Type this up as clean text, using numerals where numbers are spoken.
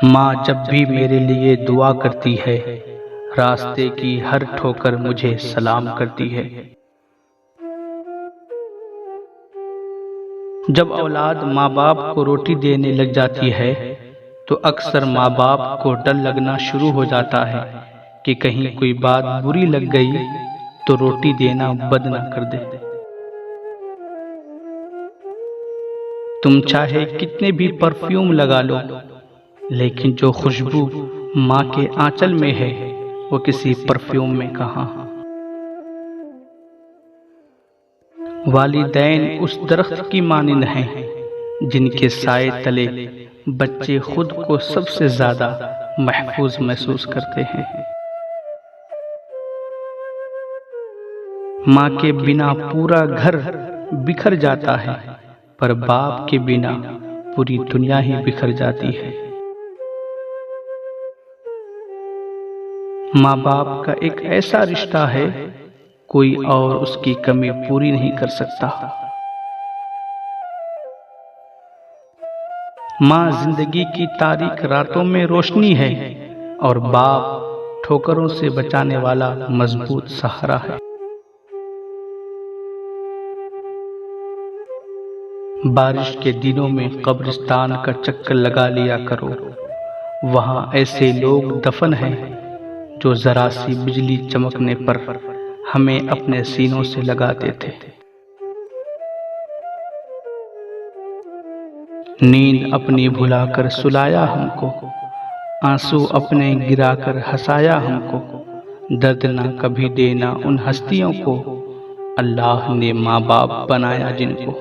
माँ जब भी मेरे लिए दुआ करती है, रास्ते की हर ठोकर मुझे सलाम करती है। जब औलाद माँ बाप को रोटी देने लग जाती है तो अक्सर माँ बाप को डर लगना शुरू हो जाता है कि कहीं कोई बात बुरी लग गई तो रोटी देना बंद न कर दे। तुम चाहे कितने भी परफ्यूम लगा लो, लेकिन जो खुशबू माँ के आंचल में है वो किसी परफ्यूम में कहाँ। वालिदैन उस दरख्त की मानिंद हैं जिनके साए तले बच्चे खुद को सबसे ज्यादा महफूज महसूस करते हैं। माँ के बिना पूरा घर बिखर जाता है, पर बाप के बिना पूरी दुनिया ही बिखर जाती है। माँ बाप का एक ऐसा रिश्ता है, कोई और उसकी कमी पूरी नहीं कर सकता। माँ जिंदगी की तारीक रातों में रोशनी है और बाप ठोकरों से बचाने वाला मजबूत सहारा है। बारिश के दिनों में कब्रिस्तान का चक्कर लगा लिया करो, वहाँ ऐसे लोग दफन हैं जो जरा सी बिजली चमकने पर हमें अपने सीनों से लगाते थे। नींद अपनी भुलाकर सुलाया हमको, आंसू अपने गिराकर हंसाया हमको। दर्द ना कभी देना उन हस्तियों को, अल्लाह ने माँ बाप बनाया जिनको।